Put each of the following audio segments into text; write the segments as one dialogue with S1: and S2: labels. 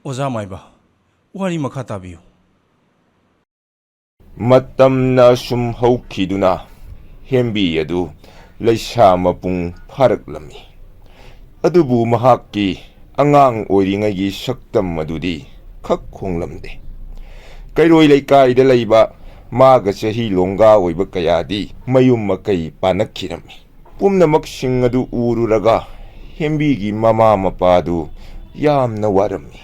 S1: ꯑꯣꯖꯥ ꯃꯥꯏꯕ ꯋꯥꯔꯤ ꯃꯈꯥ ꯇꯥꯕꯤꯌꯨ
S2: ꯃꯇꯝꯅ ꯁꯨꯝ ꯍꯧꯈꯤꯗꯨꯅ ꯍꯦꯝꯕꯤ ꯑꯗꯨ ꯂꯩꯁꯥ ꯃꯄꯨꯡ ꯐꯥꯔꯛꯂꯝꯃꯤ ꯑꯗꯨꯕꯨ ꯃꯍꯥꯛꯀꯤ ꯑꯉꯥꯡ ꯑꯣꯏꯔꯤꯉꯩꯒꯤ ꯁꯛꯇꯝ ꯑꯗꯨꯗꯤ ꯈꯛ ꯍꯣꯡꯂꯝꯗꯦ ꯀꯩꯔꯣꯏ ꯂꯩꯀꯥꯏꯗ ꯂꯩꯕ 마가 ꯆꯍꯤ ꯂꯣꯡꯒꯥ ꯑꯣꯏꯕ ꯀꯌꯥꯗꯤ ꯃꯌꯨꯝ ꯃꯀꯩ ꯄꯥꯅꯈꯤꯔꯝꯃꯤ ꯄꯨꯝꯅꯃꯛꯁꯤꯡ ꯑꯗꯨ ꯎꯔꯨꯔꯒ ꯍꯦꯝꯕꯤꯒꯤ ꯃꯃꯥ ꯃꯄꯥꯗꯨ ꯌꯥꯝꯅ ꯋꯥꯔꯝꯃꯤ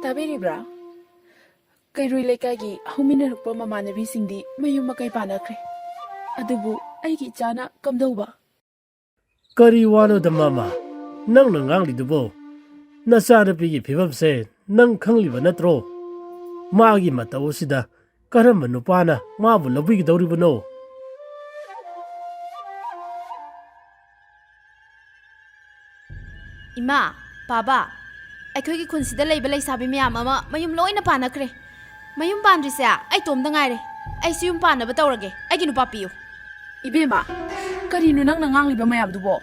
S3: ꯇꯥꯕꯤꯔꯤꯕ꯭ꯔꯥ? ꯀꯩꯔꯣꯏ ꯂꯩꯀꯥꯏꯒꯤ ꯍꯧꯃꯤꯟꯅꯔꯛꯄ ꯃꯃꯥꯟꯅꯕꯤꯁꯤꯡꯗꯤ ꯃꯌꯨꯝ ꯃꯀꯩ ꯄꯥꯟꯅꯈ꯭ꯔꯦ꯫ ꯑꯗꯨꯕꯨ ꯑꯩꯒꯤ ꯏꯆꯥꯅ ꯀꯝꯗꯧꯕ?
S4: ꯀꯔꯤ ꯋꯥꯅꯣꯗ ꯃꯥꯃꯥ? ꯅꯪꯅ ꯉꯥꯡꯂꯤꯗꯨꯕꯣ? ꯅꯆꯥꯅꯨꯄꯤꯒꯤ ꯐꯤꯕꯝꯁꯦ ꯅꯪ ꯈꯪꯂꯤꯕ ꯅꯠꯇ꯭ꯔꯣ? ꯃꯥꯒꯤ ꯃꯇꯧ ꯑꯁꯤꯗ ꯀꯔꯝꯕ ꯅꯨꯄꯥꯅ ꯃꯥꯕꯨ ꯂꯧꯕꯤꯒꯗꯧꯔꯤꯕꯅꯣ?
S5: ꯏꯃꯥ, ꯕꯥꯕꯥ, ꯑꯩꯈꯣꯏꯒꯤ ꯈꯨꯟꯁꯤꯗ ꯂꯩꯕ ꯂꯩꯁꯥꯕꯤ ꯃꯌꯥꯝ ꯑꯃ ꯃꯌꯨꯝ ꯂꯣꯏꯅ ꯄꯥꯟꯅꯈ꯭ꯔꯦ꯫ ꯃꯌꯨꯝ ꯄꯥꯟꯗ꯭ꯔꯤꯁꯦ ꯑꯩ ꯇꯣꯝꯗ ꯉꯥꯏꯔꯦ꯫ ꯑꯩꯁꯨ ꯌꯨꯝ ꯄꯥꯟꯅꯕ ꯇꯧꯔꯒꯦ꯫ ꯑꯩꯒꯤ ꯅꯨꯄꯥ ꯄꯤꯌꯨ꯫
S3: 이베마, ꯀꯔꯤꯅꯣ ꯅꯪꯅ ꯉꯥꯡꯂꯤꯕ ꯃꯌꯥꯝꯗꯨꯕꯣ?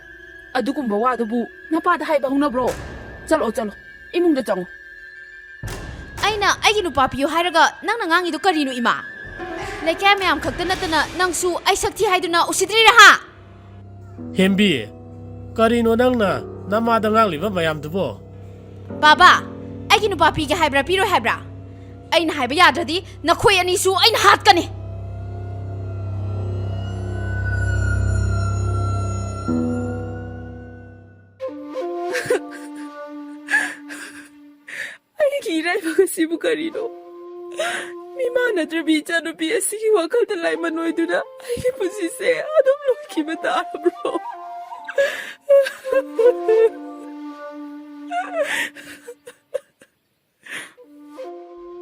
S3: ꯑꯗꯨꯒꯨꯝꯕ ꯋꯥꯗꯨꯕꯨ ꯅꯄꯥꯗ ꯍꯥꯏꯕ ꯍꯧꯅꯕ꯭ꯔꯣ? ꯆꯠꯂꯣ ꯆꯠꯂꯣ, ꯏꯃꯨꯡꯗ ꯆꯪꯉꯣ꯫
S5: ꯑꯩꯅ ꯑꯩꯒꯤ ꯅꯨꯄꯥ ꯄꯤꯌꯨ ꯍꯥꯏꯔꯒ ꯅꯪꯅ ꯉꯥꯡꯉꯤꯗꯣ ꯀꯔꯤꯅꯣ ꯏꯃꯥ? ꯂꯩꯀꯥꯏ ꯃꯌꯥꯝ ꯈꯛꯇ ꯅꯠꯇꯅ ꯅꯪꯁꯨ ꯑꯩ ꯁꯛꯊꯤ ꯍꯥꯏꯗꯨꯅ ꯎꯁꯤꯠꯇ꯭ꯔꯤꯔꯥ ꯍꯥ?
S4: ꯍꯦꯝꯕꯤ, ꯀꯔꯤꯅꯣ ꯅꯪꯅ ꯅꯃꯥꯗ ꯉꯥꯡꯂꯤꯕ ꯃꯌꯥꯝꯗꯨꯕꯣ?
S5: ꯕꯥꯕꯥ, ꯑꯩꯒꯤ ꯅꯨꯄꯥ ꯄꯤꯒꯦ ꯍꯥꯏꯕ꯭ꯔꯥ ꯄꯤꯔꯣꯏ ꯍꯥꯏꯕ꯭ꯔꯥ? ꯑꯩꯅ ꯍꯥꯏꯕ ꯌꯥꯗ꯭ꯔꯗꯤ ꯅꯈꯣꯏ ꯑꯅꯤꯁꯨ ꯑꯩꯅ ꯍꯥꯠꯀꯅꯤ꯫
S3: ꯑꯩꯒꯤ ꯏꯔꯥꯏꯕꯛ ꯑꯁꯤꯕꯨ ꯀꯔꯤꯅꯣ? ꯃꯤꯃꯥꯟꯅꯗ꯭ꯔꯕꯤ ꯏꯆꯥꯅꯨꯄꯤ ꯑꯁꯤꯒꯤ ꯋꯥꯈꯜꯗ ꯂꯥꯏꯃꯟ ꯑꯣꯏꯗꯨꯅ ꯑꯩꯒꯤ ꯄꯨꯟꯁꯤꯁꯦ ꯑꯗꯨꯝ ꯂꯣꯏꯈꯤꯕ ꯇꯥꯔꯕ꯭ꯔꯣ?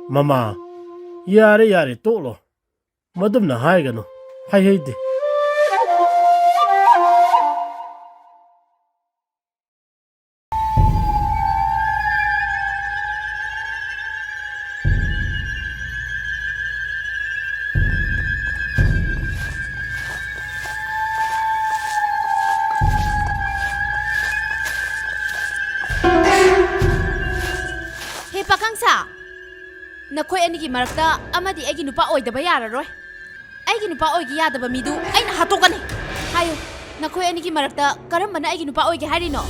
S4: ꯃꯃꯥ, ꯌꯥꯔꯦ ꯌꯥꯔꯦ ꯇꯣꯛꯂꯣ. ꯃꯗꯨꯝꯅ ꯍꯥꯏꯒꯅꯨ. ꯍꯩꯍꯩꯗꯦ.
S5: ꯍꯦ ꯄꯥꯈꯪꯁꯥ, ꯅꯈꯣꯏ ꯑꯅꯤꯒꯤ ꯃꯔꯛꯇ ꯑꯃꯗꯤ ꯑꯩꯒꯤ ꯅꯨꯄꯥ ꯑꯣꯏꯗꯕ ꯌꯥꯔꯔꯣꯏ꯫ ꯑꯩꯒꯤ ꯅꯨꯄꯥ ꯑꯣꯏꯒꯦ ꯌꯥꯗꯕ ꯃꯤꯗꯨ ꯑꯩꯅ ꯍꯥꯠꯇꯣꯛꯀꯅꯤ꯫ ꯍꯥꯏꯌꯨ, ꯅꯈꯣꯏ ꯑꯅꯤꯒꯤ ꯃꯔꯛꯇ ꯀꯔꯝꯕꯅ ꯑꯩꯒꯤ ꯅꯨꯄꯥ ꯑꯣꯏꯒꯦ ꯍꯥꯏꯔꯤꯅꯣ?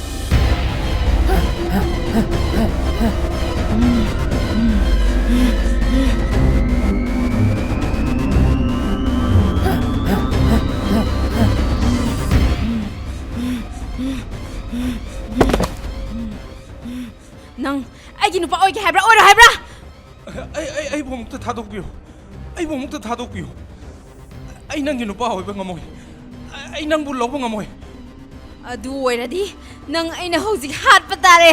S5: ꯅꯪ ꯑꯩꯒꯤ ꯅꯨꯄꯥ ꯑꯣꯏꯒꯦ ꯍꯥꯏꯕ꯭ꯔꯥ ꯑꯣꯏꯔꯣ ꯍꯥꯏꯕ꯭ꯔꯥ?
S1: ꯑꯩꯕꯨ ꯑꯃꯨꯛꯇ ꯊꯥꯗꯣꯛꯄꯤꯌꯨ ꯑꯩꯕꯨ ꯑꯃꯨꯛꯇ ꯊꯥꯗꯣꯛꯄꯤꯌꯨ ꯑꯩ ꯅꯪꯒꯤ ꯅꯨꯄꯥ ꯑꯣꯏꯕ ꯉꯝꯃꯣꯏ ꯑꯩ ꯅꯪꯕꯨ ꯂꯧꯕ ꯉꯝꯃꯣꯏ
S5: ꯑꯗꯨ ꯑꯣꯏꯔꯗꯤ ꯅꯪ ꯑꯩꯅ ꯍꯧꯖꯤꯛ ꯍꯥꯠꯄ ꯇꯥꯔꯦ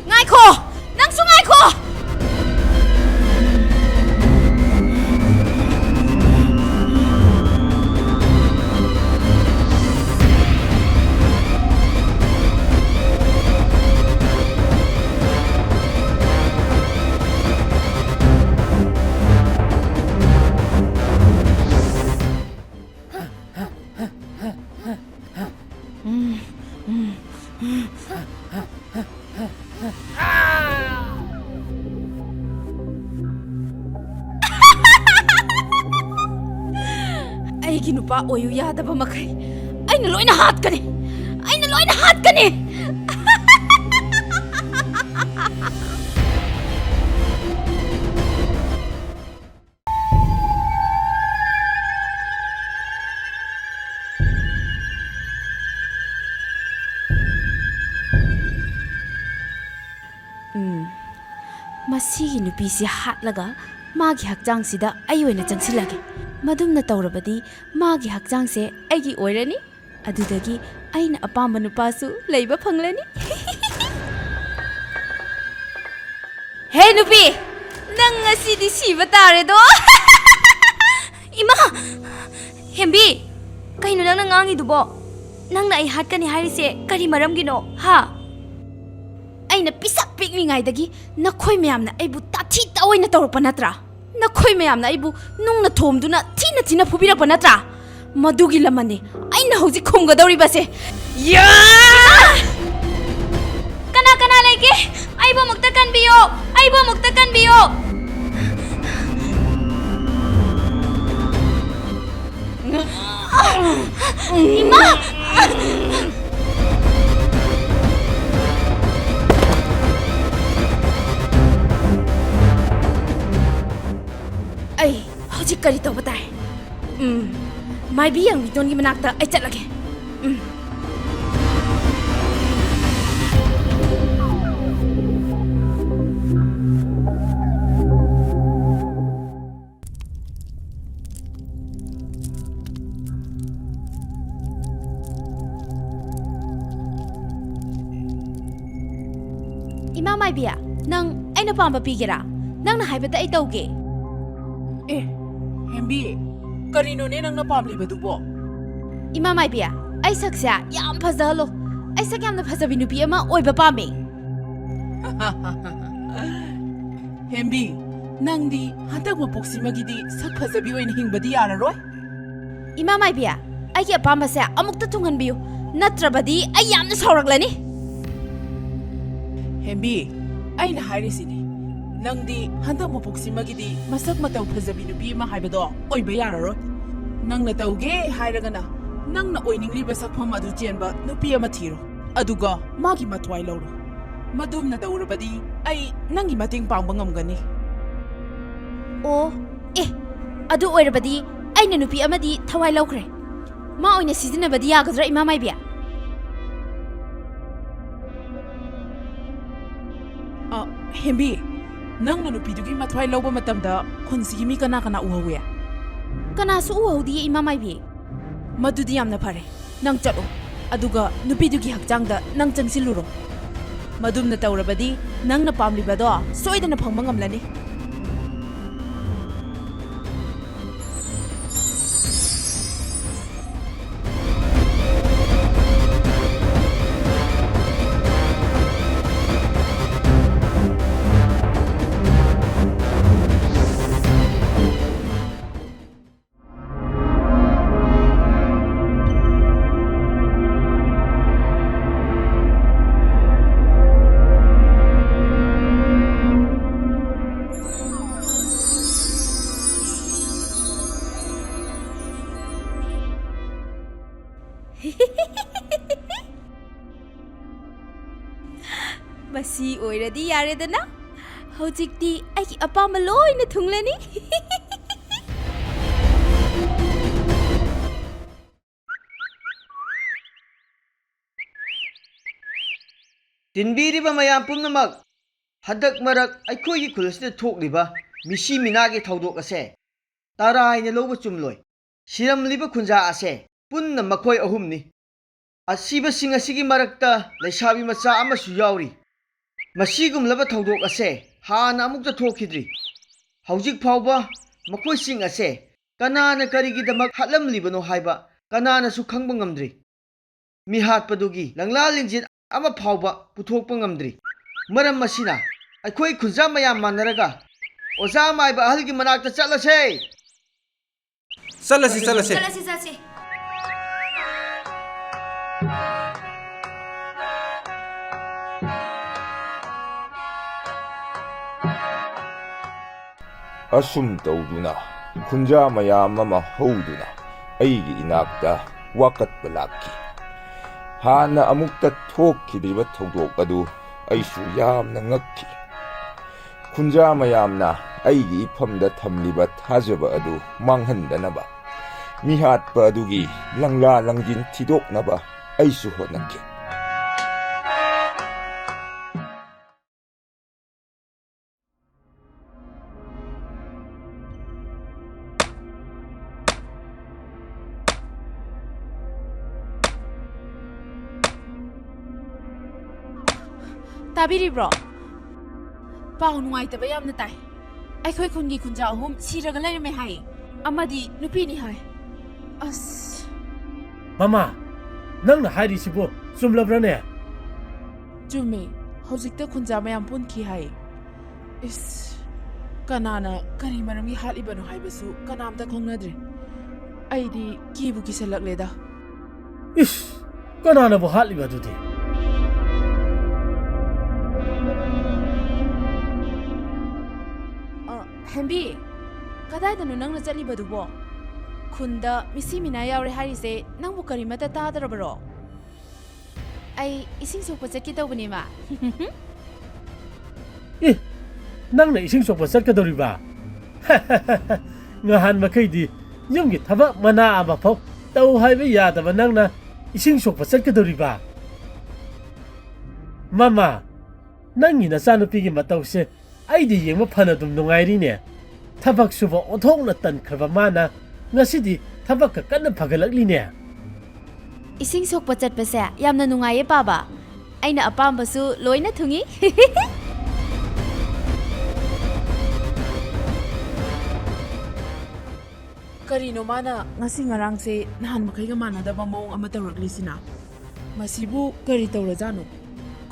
S5: ꯉꯥꯏꯈꯣ ꯅꯪꯁꯨ ꯉꯥꯏꯈꯣ ꯑꯩꯒꯤ ꯅꯨꯄꯥ ꯑꯣꯏꯌꯨ ꯌꯥꯗꯕ ꯃꯈꯩ ꯑꯩꯅ ꯂꯣꯏꯅ ꯍꯥꯠꯀꯅꯤ ꯑꯩꯅ ꯂꯣꯏꯅ ꯍꯥꯠꯀꯅꯤ ꯅꯨꯄꯤꯁꯤ ꯍꯥꯠꯂꯒ ꯃꯥꯒꯤ ꯍꯛꯆꯥꯡꯁꯤꯗ ꯑꯩ ꯑꯣꯏꯅ ꯆꯪꯁꯤꯜꯂꯒꯦ ꯃꯗꯨꯝꯅ ꯇꯧꯔꯕꯗꯤ ꯃꯥꯒꯤ ꯍꯛꯆꯥꯡꯁꯦ ꯑꯩꯒꯤ ꯑꯣꯏꯔꯅꯤ ꯑꯗꯨꯗꯒꯤ ꯑꯩꯅ ꯑꯄꯥꯝꯕ ꯅꯨꯄꯥꯁꯨ ꯂꯩꯕ ꯐꯪꯂꯅꯤ ꯍꯦ ꯅꯨꯄꯤ ꯅꯪ ꯉꯁꯤꯗꯤ ꯁꯤꯕ ꯇꯥꯔꯦꯗꯣ
S6: ꯏꯃꯥ ꯍꯦꯝꯕꯤ ꯀꯩꯅꯣ ꯅꯪꯅ ꯉꯥꯡꯉꯤꯗꯨꯕꯣ ꯅꯪꯅ ꯑꯩ ꯍꯥꯠꯀꯅꯤ ꯍꯥꯏꯔꯤꯁꯦ ꯀꯔꯤ ꯃꯔꯝꯒꯤꯅꯣ ꯍꯥ
S5: ꯑꯩꯅ ꯄꯤꯁꯛ ꯄꯤꯛꯂꯤꯉꯩꯗꯒꯤ ꯅꯈꯣꯏ ꯃꯌꯥꯝꯅ ꯑꯩꯕు ꯇꯥꯊꯤ ꯇꯥꯑꯣꯏꯅ ꯇꯧꯔꯛꯄ ꯅꯠꯇ꯭ꯔꯥ ꯅꯈꯣꯏ ꯃꯌꯥꯝꯅ ꯑꯩꯕు ꯅꯨꯡꯅ ꯊꯣꯝꯗꯨꯅ ꯊꯤꯅ ꯊꯤꯅ ꯐꯨꯕꯤꯔꯛꯄ ꯅꯠꯇ꯭ꯔꯥ ꯃꯗꯨꯒꯤ ꯂꯃꯟꯅꯤ ꯑꯩꯅ ꯍꯧꯖꯤꯛ ꯈꯨꯝꯒꯗꯧꯔꯤꯕꯁꯦ
S6: ꯀꯅꯥ ꯀꯅꯥ ꯂꯩꯒꯦ ꯑꯩꯕꯨ ꯑꯃꯨꯛꯇ ꯀꯟꯕꯤꯌꯣ ꯑꯩꯕꯨ ꯑꯃꯨꯛꯇ ꯀꯟꯕꯤꯌꯣ ꯏꯃꯥ
S5: ꯑꯩ ꯍꯧꯖꯤꯛ ꯀꯔꯤ ꯇꯧꯕ ꯇꯥꯏ ꯃꯥꯏꯕꯤ ꯌꯥꯡꯕꯤꯇꯣꯟꯒꯤ ꯃꯅꯥꯛꯇ ꯑꯩ ꯆꯠꯂꯒꯦ ꯏꯃꯥ ꯃꯥꯏꯕꯤꯌꯥ ꯅꯪ ꯑꯩꯅ ꯄꯥꯝꯕ ꯄꯤꯒꯦꯔꯥ ꯅꯪꯅ ꯍꯥꯏꯕꯗ ꯑꯩ ꯇꯧꯒꯦ
S3: ꯑꯦ ꯍꯦꯝꯕꯤ ꯀꯔꯤꯅꯣꯅꯦ ꯅꯪꯅ ꯄꯥꯝꯂꯤꯕꯗꯨꯕꯣ
S5: ꯏꯃꯥ ꯃꯥꯏꯕꯤꯌꯥ ꯑꯩ ꯁꯛꯁꯦ ꯌꯥꯝ ꯐꯖꯍꯜꯂꯣ ꯑꯩ ꯁꯛ ꯌꯥꯝꯅ ꯐꯖꯕꯤ ꯅꯨꯄꯤ ꯑꯃ ꯑꯣꯏꯕ ꯄꯥꯝꯃꯦ
S3: ꯍꯦꯝꯕꯤ ꯅꯪꯗꯤ ꯍꯟꯗꯛ ꯃꯄꯣꯛꯁꯤꯃꯒꯤꯗꯤ ꯁꯛ ꯐꯖꯕꯤ ꯑꯣꯏꯅ ꯍꯤꯡꯕꯗꯤ ꯌꯥꯔꯔꯣꯏ
S5: ꯏꯃꯥ ꯃꯥꯏꯕꯤꯌꯥ ꯑꯩꯒꯤ ꯑꯄꯥꯝꯕꯁꯦ ꯑꯃꯨꯛꯇ ꯊꯨꯡꯍꯟꯕꯤꯌꯨ ꯅꯠꯇ꯭ꯔꯕꯗꯤ ꯑꯩ ꯌꯥꯝꯅ ꯁꯥꯎꯔꯛꯂꯅꯤ
S3: ꯍꯦꯝꯕꯤ ꯑꯩꯅ ꯍꯥꯏꯔꯤꯁꯤꯅꯤ ꯅꯪꯗꯤ ꯍꯟꯗꯛ ꯃꯄꯣꯛꯁꯤꯃꯒꯤꯗꯤ ꯃꯁꯛ ꯃꯇꯧ ꯐꯖꯕꯤ ꯅꯨꯄꯤ ꯑꯃ ꯍꯥꯏꯕꯗꯣ ꯑꯣꯏꯕ ꯌꯥꯔꯔꯣꯏ ꯅꯪꯅ ꯇꯧꯒꯦ ꯍꯥꯏꯔꯒꯅ ꯅꯪꯅ ꯑꯣꯏꯅꯤꯡꯂꯤꯕ ꯁꯛꯐꯝ ꯑꯗꯨ ꯆꯦꯟꯕ ꯅꯨꯄꯤ ꯑꯃ ꯊꯤꯔꯣ ꯑꯗꯨꯒ ꯃꯥꯒꯤ ꯃꯊ꯭ꯋꯥꯏ ꯂꯧꯔꯣ ꯃꯗꯨꯝꯅ ꯇꯧꯔꯕꯗꯤ ꯑꯩ ꯅꯪꯒꯤ ꯃꯇꯦꯡ ꯄꯥꯡꯕ ꯉꯝꯒꯅꯤ
S5: ꯑꯣ ꯑꯦ ꯑꯗꯨ ꯑꯣꯏꯔꯕꯗꯤ ꯑꯩꯅ ꯅꯨꯄꯤ ꯑꯃꯗꯤ ꯊꯋꯥꯏ ꯂꯧꯈ꯭ꯔꯦ ꯃꯥ ꯑꯣꯏꯅ ꯁꯤꯖꯤꯟꯅꯕꯗꯤ ꯌꯥꯒꯗ꯭ꯔꯥ ꯏꯃꯥ ꯃꯥꯏꯕꯤꯌꯥ
S3: ꯍꯦꯝꯕꯤ ꯅꯪꯅ ꯅꯨꯄꯤꯗꯨꯒꯤ ꯃꯊ꯭ꯋꯥꯏ ꯂꯧꯕ ꯃꯇꯝꯗ ꯈꯨꯟꯁꯤꯒꯤ ꯃꯤ ꯀꯅꯥ ꯀꯅꯥ ꯎꯍꯧꯋꯦ
S5: ꯀꯅꯥꯁꯨ ꯎꯍꯧꯗꯤꯌꯦ ꯏꯃꯥ ꯃꯥꯏꯕꯤ
S3: ꯃꯗꯨꯗꯤ ꯌꯥꯝꯅ ꯐꯔꯦ ꯅꯪ ꯆꯠꯂꯣ ꯑꯗꯨꯒ ꯅꯨꯄꯤꯗꯨꯒꯤ ꯍꯛꯆꯥꯡꯗ ꯅꯪ ꯆꯪꯁꯤꯜꯂꯨꯔꯣ ꯃꯗꯨꯝꯅ ꯇꯧꯔꯕꯗꯤ ꯅꯪꯅ ꯄꯥꯝꯂꯤꯕꯗꯣ ꯁꯣꯏꯗꯅ ꯐꯪꯕ ꯉꯝꯂꯅꯤ
S5: ꯃꯁꯤ ꯑꯣꯏꯔꯗꯤ ꯌꯥꯔꯦꯗꯅ ꯍꯧꯖꯤꯛꯇꯤ ꯑꯩꯒꯤ ꯑꯄꯥꯝꯕ ꯂꯣꯏꯅ ꯊꯨꯡꯂꯅꯤ
S7: ꯇꯤꯟꯕꯤꯔꯤꯕ ꯃꯌꯥꯝ ꯄꯨꯝꯅꯃꯛ ꯍꯟꯗꯛ ꯃꯔꯛ ꯑꯩꯈꯣꯏꯒꯤ ꯈꯨꯜ ꯑꯁꯤꯗ ꯊꯣꯛꯂꯤꯕ ꯃꯤꯁꯤ ꯃꯤꯅꯥꯒꯤ ꯊꯧꯗꯣꯛ ꯑꯁꯦ ꯇꯔꯥꯏꯅ ꯂꯧꯕ ꯆꯨꯝꯂꯣꯏ ꯁꯤꯔꯝꯂꯤꯕ ꯈꯨꯟꯖꯥ ꯑꯁꯦ ꯄꯨꯟꯅ ꯃꯈꯣꯏ ꯑꯍꯨꯝꯅꯤ ꯑꯁꯤꯕꯁꯤꯡ ꯑꯁꯤꯒꯤ ꯃꯔꯛꯇ ꯂꯩꯁꯥꯕꯤ ꯃꯆꯥ ꯑꯃꯁꯨ ꯌꯥꯎꯔꯤ ꯃꯁꯤꯒꯨꯝꯂꯕ ꯊꯧꯗꯣꯛ ꯑꯁꯦ ꯍꯥꯟꯅ ꯑꯃꯨꯛꯇ ꯊꯣꯛꯈꯤꯗ꯭ꯔꯤ ꯍꯧꯖꯤꯛ ꯐꯥꯎꯕ ꯃꯈꯣꯏꯁꯤꯡ ꯑꯁꯦ ꯀꯅꯥꯅ ꯀꯔꯤꯒꯤꯗꯃꯛ ꯍꯥꯠꯂꯝꯂꯤꯕꯅꯣ ꯍꯥꯏꯕ ꯀꯅꯥꯅꯁꯨ ꯈꯪꯕ ꯉꯝꯗ꯭ꯔꯤ ꯃꯤꯍꯥꯠꯄꯗꯨꯒꯤ ꯂꯪꯂꯥ ꯂꯤꯡꯖꯦꯜ ꯑꯃ ꯐꯥꯎꯕ ꯄꯨꯊꯣꯛꯄ ꯉꯝꯗ꯭ꯔꯤ ꯃꯔꯝ ꯑꯁꯤꯅ ꯑꯩꯈꯣꯏ ꯈꯨꯟꯖꯥ ꯃꯌꯥꯝ ꯃꯥꯟꯅꯔꯒ ꯑꯣꯖꯥ ꯃꯥꯏꯕ ꯑꯍꯜꯒꯤ ꯃꯅꯥꯛꯇ ꯆꯠꯂꯁꯦ
S1: ꯆꯠꯂꯁꯤ ꯆꯠꯂꯁꯤ
S6: ꯆꯠꯂꯁꯤ ꯆꯠꯁꯤ
S2: ꯑꯁꯨꯝ ꯇꯧꯗꯨꯅ ꯈꯨꯟꯖꯥ ꯃꯌꯥꯝ ꯑꯃ ꯍꯧꯗꯨꯅ ꯑꯩꯒꯤ ꯏꯅꯥꯛꯇ ꯋꯥꯀꯠꯄ ꯂꯥꯛꯈꯤ ꯍꯥꯟꯅ ꯑꯃꯨꯛꯇ ꯊꯣꯛꯈꯤꯗ꯭ꯔꯤꯕ ꯊꯧꯗꯣꯛ ꯑꯗꯨ ꯑꯩꯁꯨ ꯌꯥꯝꯅ ꯉꯛꯈꯤ ꯈꯨꯟꯖꯥ ꯃꯌꯥꯝꯅ ꯑꯩꯒꯤ ꯏꯐꯝꯗ ꯊꯝꯂꯤꯕ ꯊꯥꯖꯕ ꯑꯗꯨ ꯃꯥꯡꯍꯟꯗꯅꯕ ꯃꯤꯍꯥꯠꯄ ꯑꯗꯨꯒꯤ ꯂꯪꯂꯥ ꯂꯪꯖꯤꯟ ꯊꯤꯗꯣꯛꯅꯕ ꯑꯩꯁꯨ ꯍꯣꯠꯅꯈꯤ
S5: ꯇꯥꯕꯤꯔꯤꯕ꯭ꯔꯣ? ꯄꯥꯎ ꯅꯨꯡꯉꯥꯏꯇꯕ ꯌꯥꯝꯅ ꯇꯥꯏ. ꯑꯩꯈꯣꯏ ꯈꯨꯟꯒꯤ ꯈꯨꯟꯖꯥ ꯑꯍꯨꯝ ꯁꯤꯔꯒ ꯂꯩꯔꯝꯃꯦ ꯍꯥꯏ. ꯑꯃꯗꯤ ꯅꯨꯄꯤꯅꯤ ꯍꯥꯏ. ꯑꯁ.
S4: ꯃꯃꯥ ꯅꯪꯅ ꯍꯥꯏꯔꯤꯁꯤꯕꯨ ꯆꯨꯝꯂꯕ꯭ꯔꯅꯦ?
S3: ꯆꯨꯝꯃꯦ. ꯍꯧꯖꯤꯛꯇ ꯈꯨꯟꯖꯥ ꯃꯌꯥꯝ ꯄꯨꯟꯈꯤ ꯍꯥꯏ. ꯏꯁ, ꯀꯅꯥꯅ ꯀꯔꯤ ꯃꯔꯝꯒꯤ ꯍꯥꯠꯂꯤꯕꯅꯣ ꯍꯥꯏꯕꯁꯨ ꯀꯅꯥꯝꯇ ꯈꯪꯅꯗ꯭ꯔꯦ. ꯑꯩꯗꯤ ꯀꯤꯕꯨ ꯀꯤꯁꯜꯂꯛꯂꯦꯗ.
S4: ꯏꯁ, ꯀꯅꯥꯅꯕꯨ ꯍꯥꯠꯂꯤꯕ ꯑꯗꯨꯗꯤ?
S5: ꯍꯦꯝꯕꯤ, ꯀꯗꯥꯏꯗꯅꯣ ꯅꯪꯅ ꯆꯠꯂꯤꯕꯗꯨꯕꯣ? ꯈꯨꯟꯗ ꯃꯤꯁꯤ ꯃꯤꯅꯥ ꯌꯥꯎꯔꯦ ꯍꯥꯏꯔꯤꯁꯦ ꯅꯪꯕꯨ ꯀꯔꯤꯃꯠꯇ ꯇꯥꯗ꯭ꯔꯕꯔꯣ? ꯑꯩ ꯏꯁꯤꯡ ꯁꯣꯛꯄ ꯆꯠꯀꯦ ꯇꯧꯕꯅꯦꯕ.
S4: ꯏ, ꯅꯪꯅ ꯏꯁꯤꯡ ꯁꯣꯛꯄ ꯆꯠꯀꯗꯧꯔꯤꯕ? ꯉꯍꯥꯟ ꯃꯈꯩꯗꯤ ꯌꯨꯝꯒꯤ ꯊꯕꯛ ꯃꯅꯥ ꯑꯃꯐꯥꯎ ꯇꯧ ꯍꯥꯏꯕ ꯌꯥꯗꯕ ꯅꯪꯅ ꯏꯁꯤꯡ ꯁꯣꯛꯄ ꯆꯠꯀꯗꯧꯔꯤꯕ? ꯃꯃꯥ, ꯅꯪꯒꯤ ꯅꯆꯥꯅꯨꯄꯤꯒꯤ ꯃꯇꯧꯁꯦ ꯑꯩꯗꯤ ꯌꯦꯡꯕ ꯐꯅ ꯑꯗꯨꯝ ꯅꯨꯡꯉꯥꯏꯔꯤꯅꯦ. ꯊꯕꯛ ꯁꯨꯕ ꯑꯣꯟꯊꯣꯛꯅ ꯇꯟꯈ꯭ꯔꯕ ꯃꯥꯅ ꯉꯁꯤꯗꯤ ꯊꯕꯛꯀ ꯀꯟꯅ ꯐꯒꯠꯂꯛꯂꯤꯅꯦ.
S5: ꯏꯁꯤꯡ ꯁꯣꯛꯄ ꯆꯠꯄꯁꯦ ꯌꯥꯝꯅ ꯅꯨꯡꯉꯥꯏꯌꯦ ꯄꯥꯕ. ꯑꯩꯅ ꯑꯄꯥꯝꯕꯁꯨ ꯂꯣꯏꯅ ꯊꯨꯡꯏ.
S3: ꯀꯔꯤꯅꯣ ꯃꯥꯅ ꯉꯁꯤ ꯉꯔꯥꯡꯁꯦ ꯅꯍꯥꯟ ꯃꯈꯩꯒ ꯃꯥꯟꯅꯗꯕ ꯃꯑꯣꯡ ꯑꯃ ꯇꯧꯔꯛꯂꯤꯁꯤꯅ? ꯃꯁꯤꯕꯨ ꯀꯔꯤ ꯇꯧꯔꯖꯥꯠꯅꯣ?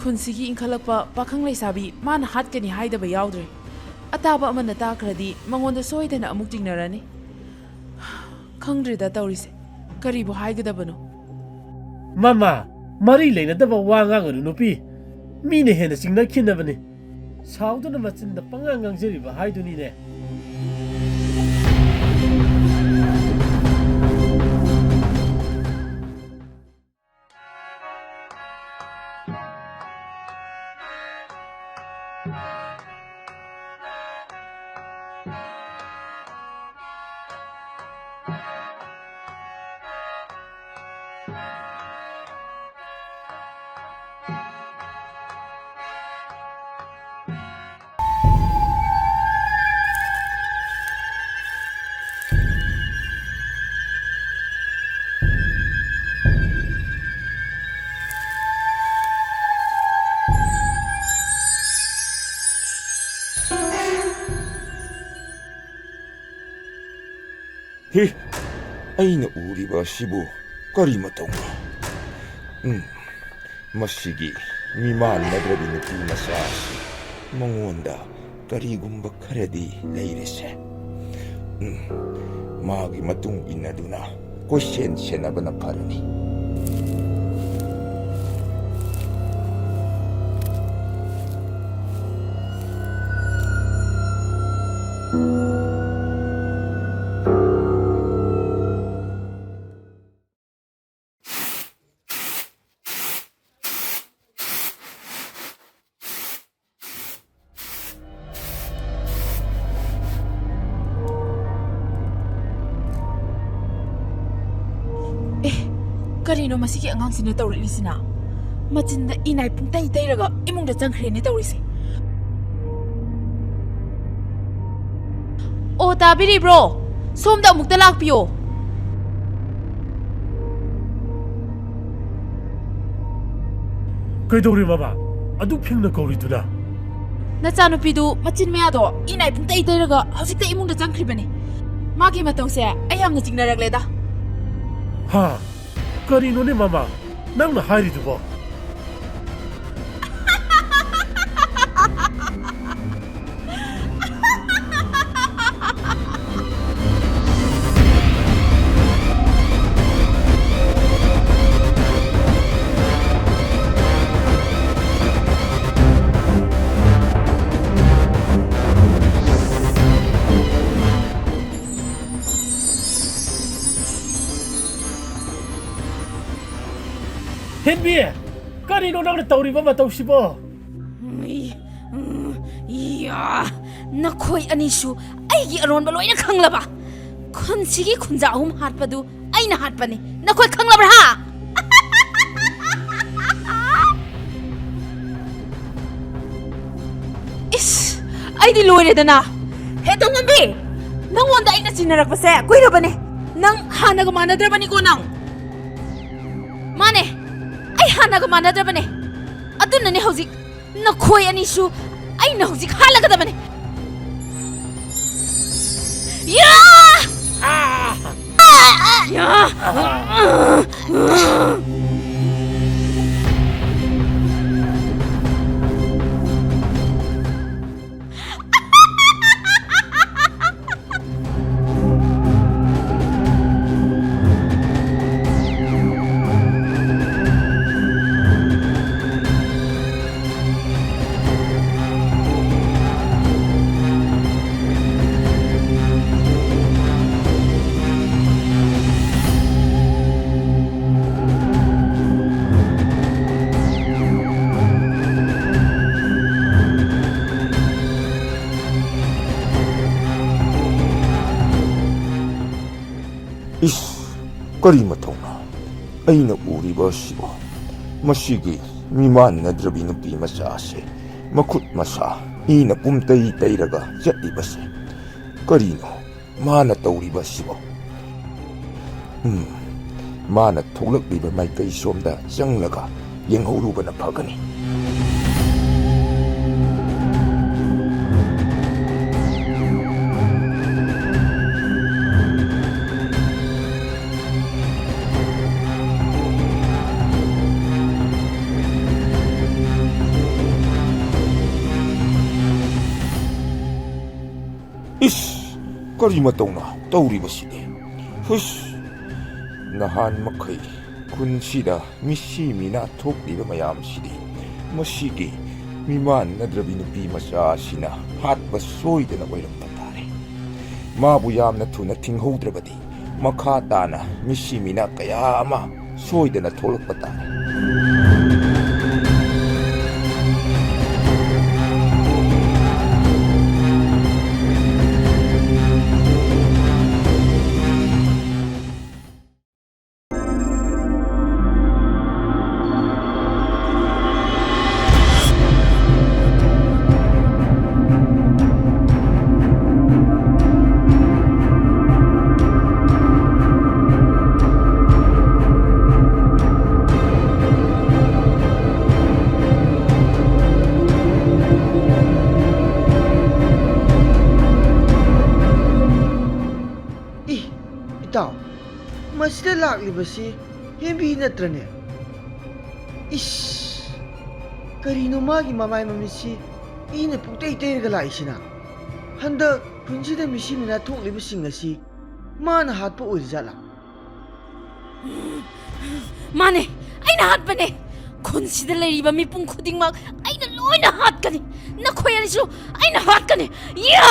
S3: ꯈꯨꯟꯁꯤꯒꯤ ꯏꯟꯈꯠꯂꯛꯄ ꯄꯥꯈꯪ ꯂꯩꯁꯥꯕꯤ ꯃꯥꯅ ꯍꯥꯠꯀꯅꯤ ꯍꯥꯏꯗꯕ ꯌꯥꯎꯗ꯭ꯔꯦ. ꯑꯇꯥꯕ ꯑꯃꯅ ꯇꯥꯈ꯭ꯔꯗꯤ ꯃꯉꯣꯟꯗ ꯁꯣꯏꯗꯅ ꯑꯃꯨꯛ ꯆꯤꯡꯅꯔꯅꯤ. ꯈꯪꯗ꯭ꯔꯦꯗ ꯇꯧꯔꯤꯁꯦ. ꯀꯔꯤꯕꯨ ꯍꯥꯏꯒꯗꯕꯅꯣ?
S4: ꯃꯃꯥ, ꯃꯔꯤ ꯂꯩꯅꯗꯕ ꯋꯥ ꯉꯥꯡꯒꯅꯨ ꯅꯨꯄꯤ. ꯃꯤꯅ ꯍꯦꯟꯅ ꯆꯤꯡꯅꯈꯤꯅꯕꯅꯤ. ꯁꯥꯎꯗꯨꯅ ꯃꯆꯤꯟꯗ ꯄꯪꯉꯥꯡ ꯉꯥꯡꯖꯔꯤꯕ ꯍꯥꯏꯗꯨꯅꯤꯅꯦ.
S2: ꯍꯤ, ꯑꯩꯅ ꯎꯔꯤꯕ ꯑꯁꯤꯕꯨ ꯀꯔꯤ ꯃꯇꯧꯅꯣ? ꯃꯁꯤꯒꯤ ꯃꯤꯃꯥꯟꯅꯗ꯭ꯔꯕꯤ ꯅꯨꯄꯤ ꯃꯆꯥ ꯑꯁꯤ ꯃꯉꯣꯟꯗ ꯀꯔꯤꯒꯨꯝꯕ ꯈꯔꯗꯤ ꯂꯩꯔꯤꯁꯦ. ꯃꯥꯒꯤ ꯃꯇꯨꯡ ꯏꯟꯅꯗꯨꯅ ꯀꯣꯏꯁꯦꯟ ꯁꯦꯟꯅꯕꯅ ꯐꯔꯅꯤ.
S3: ꯀꯔꯤꯅꯣ ꯃꯁꯤꯒꯤ ꯑꯉꯥꯡꯁꯤꯅ ꯇꯧꯔꯛꯂꯤꯁꯤꯅ? ꯃꯆꯤꯟꯗ ꯏꯅꯥꯏ ꯄꯨꯡꯇꯩ ꯇꯩꯔꯒ ꯏꯃꯨꯡꯗ ꯆꯪꯈ꯭ꯔꯦꯅꯦ ꯇꯧꯔꯤꯁꯦ.
S5: ꯑꯣ, ꯇꯥꯕꯤꯔꯤꯕ꯭ꯔꯣ? ꯁꯣꯝꯗ ꯑꯃꯨꯛꯇ ꯂꯥꯛꯄꯤꯌꯣ.
S4: ꯀꯩꯗꯧꯔꯦ ꯃꯃꯥ? ꯑꯗꯨꯛ ꯐꯤꯡꯅ ꯀꯧꯔꯤꯗꯨꯅ?
S3: ꯅꯆꯥꯅꯨꯄꯤꯗꯨ ꯃꯆꯤꯟ ꯃꯌꯥꯗꯣ ꯏꯅꯥꯏ ꯄꯨꯡꯇꯩ ꯇꯩꯔꯒ ꯍꯧꯖꯤꯛꯇ ꯏꯃꯨꯡꯗ ꯆꯪꯈ꯭ꯔꯤꯕꯅꯤ. ꯃꯥꯒꯤ ꯃꯇꯧꯁꯦ ꯑꯩ ꯌꯥꯝꯅ ꯆꯤꯡꯅꯔꯛꯂꯦꯗ.
S4: ꯍꯥ? ꯀꯔꯤꯅꯣꯅꯦ ꯃꯃꯥ ꯅꯪꯅ ꯍꯥꯏꯔꯤꯗꯨꯕꯣ? ꯍꯦꯟꯕꯤ, ꯀꯔꯤꯅꯣ ꯅꯪꯅ ꯇꯧꯔꯤꯕ ꯃꯇꯧꯁꯤꯕꯣ?
S5: ꯅꯈꯣꯏ ꯑꯅꯤꯁꯨ ꯑꯩꯒꯤ ꯑꯔꯣꯟꯕ ꯂꯣꯏꯅ ꯈꯪꯂꯕ? ꯈꯨꯟꯁꯤꯒꯤ ꯈꯨꯟꯖꯥ ꯑꯍꯨꯝ ꯍꯥꯠꯄꯗꯨ ꯑꯩꯅ ꯍꯥꯠꯄꯅꯤ. ꯅꯈꯣꯏ ꯈꯪꯂꯕ꯭ꯔꯥ? ꯏꯁ, ꯑꯩꯗꯤ ꯂꯣꯏꯔꯦꯗꯅ. ꯍꯦꯇꯣꯉꯝꯕꯤ, ꯅꯪꯉꯣꯟꯗ ꯑꯩꯅ ꯆꯤꯟꯅꯔꯛꯄꯁꯦ ꯀꯨꯏꯔꯕꯅꯦ. ꯅꯪ ꯍꯥꯟꯅꯒ ꯃꯥꯟꯅꯗ꯭ꯔꯕꯅꯤꯀꯣ ꯅꯪ. ꯃꯥꯅꯦ, ꯑꯩ ꯍꯥꯟꯅꯒ ꯃꯥꯟꯅꯗ꯭ꯔꯕꯅꯦ. ꯑꯗꯨꯅꯅꯦ ꯍꯧꯖꯤꯛ ꯅꯈꯣꯏ ꯑꯅꯤꯁꯨ ꯑꯩꯅ ꯍꯧꯖꯤꯛ ꯍꯥꯠꯂꯒꯗꯕꯅꯤ ꯌꯥ
S2: ꯏꯁ ꯀꯔꯤ ꯃꯊꯧꯅ ꯑꯩꯅ ꯎꯔꯤꯕ ꯑꯁꯤꯕꯨ ꯃꯁꯤꯒꯤ ꯃꯤꯃꯥꯟꯅꯗ꯭ꯔꯕꯤ ꯅꯨꯄꯤ ꯃꯆꯥ ꯑꯁꯤ ꯃꯈꯨꯠ ꯃꯁꯥ ꯏꯅ ꯄꯨꯝꯇꯩ ꯇꯩꯔꯒ ꯆꯠꯂꯤꯕꯁꯦ ꯀꯔꯤꯅꯣ ꯃꯥꯅ ꯇꯧꯔꯤꯕ ꯑꯁꯤꯕꯨ ꯃꯥꯅ ꯊꯣꯛꯂꯛꯂꯤꯕ ꯃꯥꯏꯀꯩ ꯁꯣꯝꯗ ꯆꯪꯂꯒ ꯌꯦꯡꯍꯧꯔꯨꯕꯅ ꯐꯒꯅꯤ ꯏꯁ ꯀꯔꯤ ꯃꯇꯧꯅ ꯇꯧꯔꯤꯕꯁꯤꯗꯤ ꯍꯨꯁ ꯅꯍꯥꯟ ꯃꯈꯩ ꯈꯨꯟꯁꯤꯗ ꯃꯤꯁꯤ ꯃꯤꯅꯥ ꯊꯣꯛꯂꯤꯕ ꯃꯌꯥꯝꯁꯤꯗꯤ ꯃꯁꯤꯒꯤ ꯃꯤꯃꯥꯟꯅꯗ꯭ꯔꯕꯤ ꯅꯨꯄꯤ ꯃꯆꯥ ꯑꯁꯤꯅ ꯍꯥꯠꯄ ꯁꯣꯏꯗꯅ ꯑꯣꯏꯔꯝꯕ ꯇꯥꯔꯦ ꯃꯥꯕꯨ ꯌꯥꯝꯅ ꯊꯨꯅ ꯊꯤꯡꯍꯧꯗ꯭ꯔꯕꯗꯤ ꯃꯈꯥ ꯇꯥꯅ ꯃꯤꯁꯤ ꯃꯤꯅꯥ ꯀꯌꯥ ꯑꯃ ꯁꯣꯏꯗꯅ ꯊꯣꯛꯂꯛꯄ ꯇꯥꯔꯦ
S7: ꯏꯇꯥꯎ ꯃꯁꯤꯗ ꯂꯥꯛꯂꯤꯕꯁꯤ ꯍꯦꯝꯕꯤ ꯅꯠꯇ꯭ꯔꯅꯦ ꯏꯁ ꯀꯔꯤꯅꯣ ꯃꯥꯒꯤ ꯃꯃꯥꯏ ꯃꯃꯤꯠꯁꯤ ꯏꯅ ꯄꯨꯡꯇꯩ ꯇꯩꯔꯒ ꯂꯥꯛꯏꯁꯤꯅ ꯍꯟꯗꯛ ꯈꯨꯟꯁꯤꯗ ꯃꯤꯁꯤ ꯃꯤꯅꯥ ꯊꯣꯛꯂꯤꯕꯁꯤꯡ ꯑꯁꯤ ꯃꯥꯅ ꯍꯥꯠꯄ ꯑꯣꯏꯔꯤꯖꯥꯠꯂꯥ
S5: ꯃꯥꯅꯦ ꯑꯩꯅ ꯍꯥꯠꯄꯅꯦ ꯈꯨꯟꯁꯤꯗ ꯂꯩꯔꯤꯕ ꯃꯤꯄꯨꯝ ꯈꯨꯗꯤꯡꯃꯛ ꯑꯩꯅ ꯂꯣꯏꯅ ꯍꯥꯠꯀꯅꯤ ꯅꯈꯣꯏ ꯑꯅꯤꯁꯨ ꯑꯩꯅ ꯍꯥꯠꯀꯅꯤ ꯌꯥ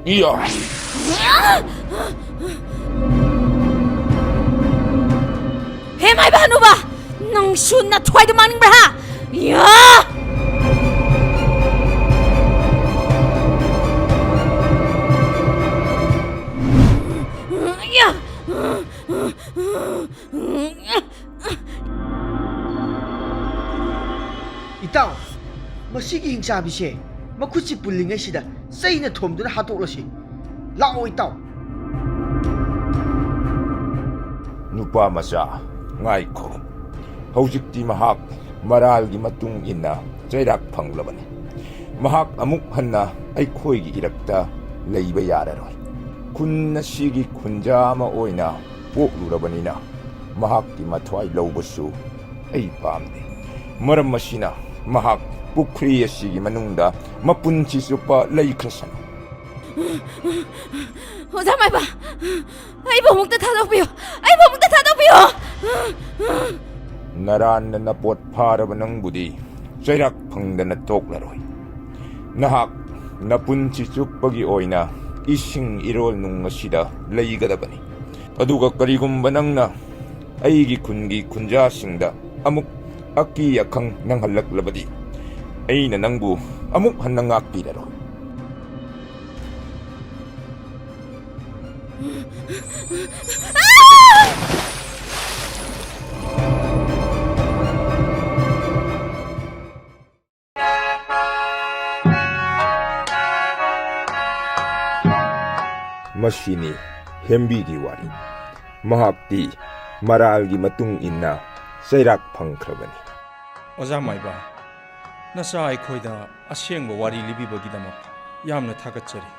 S2: 이야!
S5: 해마이바 하누바 넌슈 나 토이드 마닝브라 야! 야!
S7: ꯏꯇꯥꯎ ꯃꯁꯤꯒꯤ ꯍꯤꯡꯆꯥꯕꯤꯁꯦ ꯃꯈꯨꯠꯁꯤ ꯄꯨꯜꯂꯤꯉꯩꯁꯤꯗ ꯆꯩꯅ ꯊꯣꯝꯗꯨꯅ ꯍꯥꯠꯇꯣꯛꯂꯁꯤ ꯂꯥꯛꯑꯣ ꯏꯇꯥꯎ
S2: 누파 마사 ngaiko hojikti mahak maralgi matung inna jairak phanglabani mahak amuk hanna aikhoigi irakta leiba yararoi kunna sigi kunja ama oina poklurabanina mahakki mathwai lowbasu ai pamde maram masina mahak pukri asigi manungda mapunchi supa leikhrasan
S5: 오자마이바 아이보 목대 타덕비요 아이보 목대 타덕비요
S2: naran na pot paraba ng budi jairak phangdana toklaroi nahak napunchi chupagi oina ising irol nung asida leigadabani aduga karigumba nangna aigi kungi kunjasingda amuk aki yakhang nanghalaklabadi aina nangbu amuk hannangakpiraro Masini ꯍꯦꯝꯕꯤꯒꯤ ꯋꯥꯔꯤ ꯃꯍꯥꯛꯇꯤ ꯃꯔꯥꯜꯒꯤ ꯃꯇꯨꯡ ꯏꯟꯅ ꯆꯩꯔꯥꯛ ꯐꯪꯈ꯭ꯔꯕꯅꯤ
S1: ꯑꯣꯖꯥ ꯃꯥꯏꯕ ꯅꯆꯥ ꯑꯩꯈꯣꯏꯗ ꯑꯁꯦꯡꯕ ꯋꯥꯔꯤ ꯂꯤꯕꯤꯕꯒꯤꯗꯃꯛ ꯌꯥꯝꯅ ꯊꯥꯒꯠꯆꯔꯤ